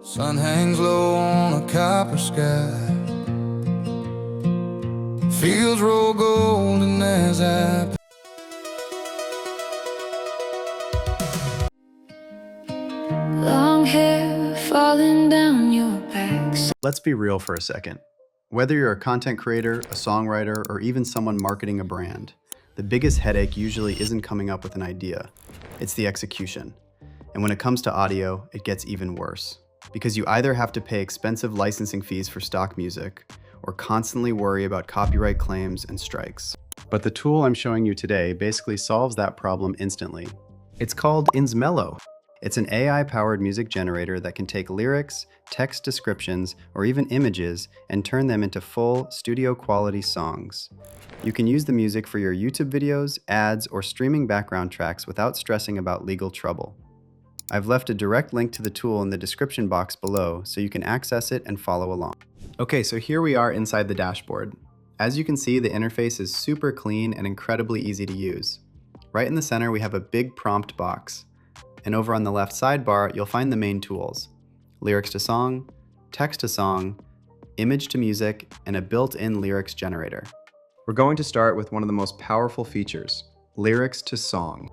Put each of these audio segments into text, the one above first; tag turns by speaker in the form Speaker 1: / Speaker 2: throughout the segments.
Speaker 1: Sun hangs low on a copper sky. Fields roll golden as I long hair falling down your back.
Speaker 2: Let's be real for a second. Whether you're a content creator, a songwriter, or even someone marketing a brand, the biggest headache usually isn't coming up with an idea. It's the execution. And when it comes to audio, it gets even worse. Because you either have to pay expensive licensing fees for stock music, or constantly worry about copyright claims and strikes. But the tool I'm showing you today basically solves that problem instantly. It's called InsMelo. It's an AI-powered music generator that can take lyrics, text descriptions, or even images and turn them into full, studio-quality songs. You can use the music for your YouTube videos, ads, or streaming background tracks without stressing about legal trouble. I've left a direct link to the tool in the description box below so you can access it and follow along. Okay, so here we are inside the dashboard. As you can see, the interface is super clean and incredibly easy to use. Right in the center, we have a big prompt box. And over on the left sidebar, you'll find the main tools: lyrics to song, text to song, image to music, and a built-in lyrics generator. We're going to start with one of the most powerful features, lyrics to song.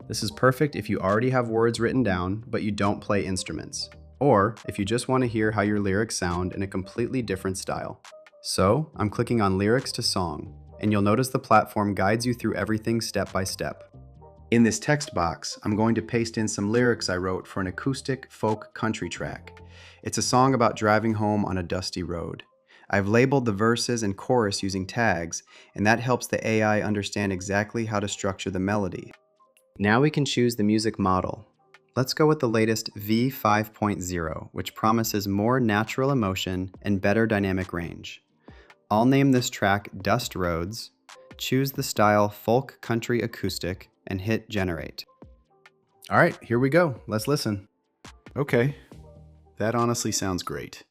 Speaker 2: This is perfect if you already have words written down, but you don't play instruments, or if you just want to hear how your lyrics sound in a completely different style. So I'm clicking on lyrics to song, and you'll notice the platform guides you through everything step by step. In this text box, I'm going to paste in some lyrics I wrote for an acoustic folk country track. It's a song about driving home on a dusty road. I've labeled the verses and chorus using tags, and that helps the AI understand exactly how to structure the melody. Now we can choose the music model. Let's go with the latest V5.0, which promises more natural emotion and better dynamic range. I'll name this track Dust Roads, choose the style folk country acoustic, and hit generate. All right, here we go. Let's listen. Okay, that honestly sounds great.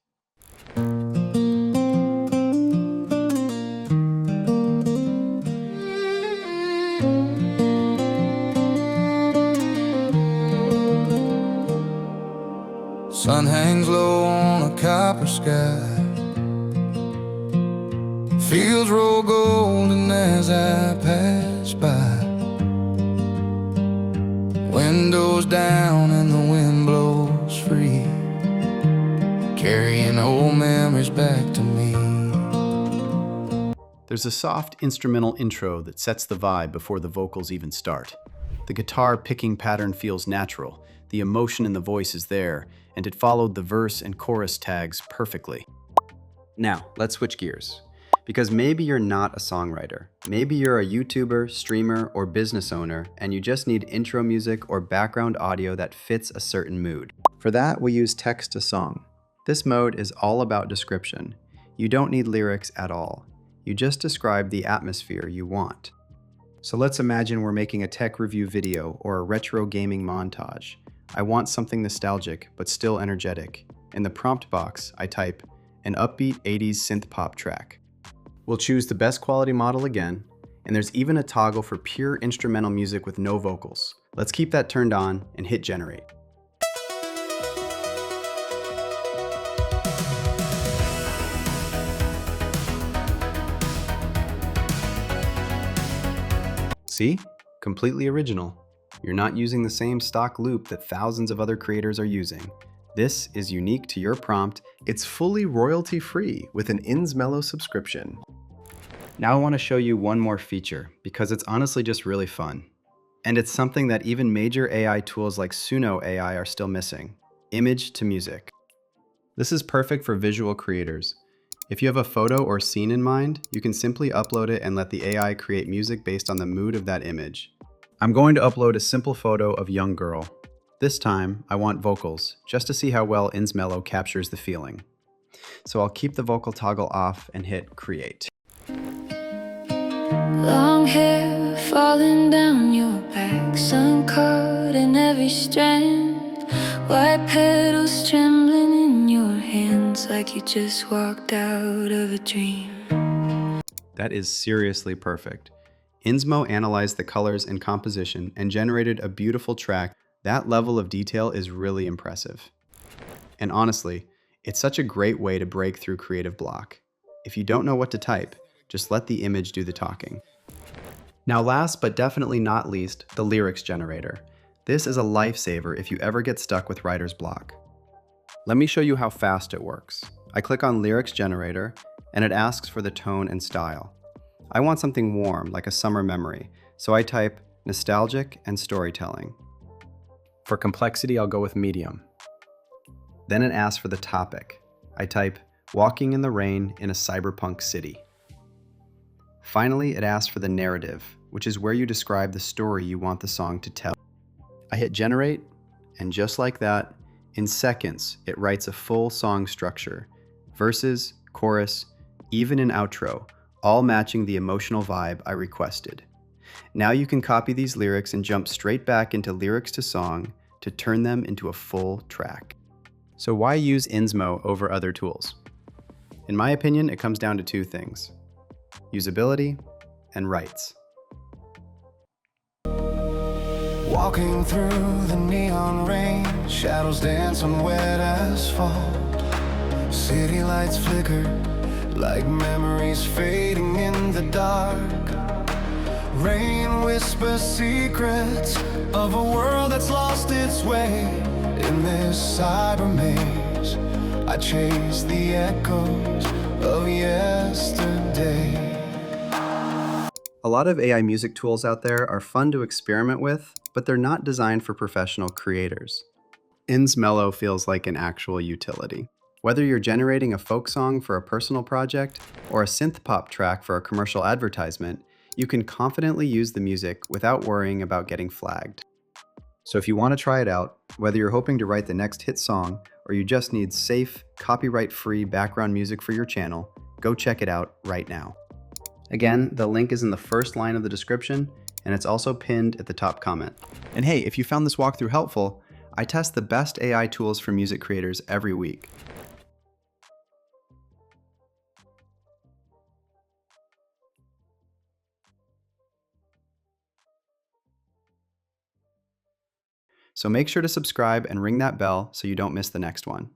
Speaker 1: Sun hangs low on a copper sky. Fields roll golden as I pass by. Windows down and the wind blows free, carrying old memories back to me.
Speaker 2: There's a soft instrumental intro that sets the vibe before the vocals even start. The guitar picking pattern feels natural, the emotion in the voice is there, and it followed the verse and chorus tags perfectly. Now, let's switch gears. Because maybe you're not a songwriter. Maybe you're a YouTuber, streamer, or business owner, and you just need intro music or background audio that fits a certain mood. For that, we use text to song. This mode is all about description. You don't need lyrics at all. You just describe the atmosphere you want. So let's imagine we're making a tech review video or a retro gaming montage. I want something nostalgic, but still energetic. In the prompt box, I type, an upbeat 80s synth pop track. We'll choose the best quality model again, and there's even a toggle for pure instrumental music with no vocals. Let's keep that turned on and hit generate. See? Completely original. You're not using the same stock loop that thousands of other creators are using. This is unique to your prompt. It's fully royalty-free with an InsMelo subscription. Now I want to show you one more feature because it's honestly just really fun. And it's something that even major AI tools like Suno AI are still missing: image to music. This is perfect for visual creators. If you have a photo or scene in mind, you can simply upload it and let the AI create music based on the mood of that image. I'm going to upload a simple photo of young girl. This time, I want vocals, just to see how well InsMelo captures the feeling. So I'll keep the vocal toggle off and hit create.
Speaker 1: Long hair falling down your back, sun caught in every strand, white petals trembling in your hands like you just walked out of a dream.
Speaker 2: That is seriously perfect. InsMo analyzed the colors and composition and generated a beautiful track. That level of detail is really impressive. And honestly, it's such a great way to break through creative block. If you don't know what to type, just let the image do the talking. Now last but definitely not least, the lyrics generator. This is a lifesaver if you ever get stuck with writer's block. Let me show you how fast it works. I click on lyrics generator and it asks for the tone and style. I want something warm, like a summer memory, so I type nostalgic and storytelling. For complexity, I'll go with medium. Then it asks for the topic. I type walking in the rain in a cyberpunk city. Finally, it asks for the narrative, which is where you describe the story you want the song to tell. I hit generate, and just like that, in seconds, it writes a full song structure. Verses, chorus, even an outro, all matching the emotional vibe I requested. Now you can copy these lyrics and jump straight back into lyrics to song to turn them into a full track. So why use InsMo over other tools? In my opinion, it comes down to two things: usability and rights.
Speaker 3: Walking through the neon rain, shadows dance on wet asphalt. City lights flicker like memories fading in the dark. Rain whispers secrets of a world that's lost its way. In this cyber maze, I chase the echoes of yesterday.
Speaker 2: A lot of AI music tools out there are fun to experiment with, but they're not designed for professional creators. InsMelo feels like an actual utility. Whether you're generating a folk song for a personal project or a synth pop track for a commercial advertisement, you can confidently use the music without worrying about getting flagged. So if you want to try it out, whether you're hoping to write the next hit song or you just need safe, copyright-free background music for your channel, go check it out right now. Again, the link is in the first line of the description, and it's also pinned at the top comment. And hey, if you found this walkthrough helpful, I test the best AI tools for music creators every week. So make sure to subscribe and ring that bell so you don't miss the next one.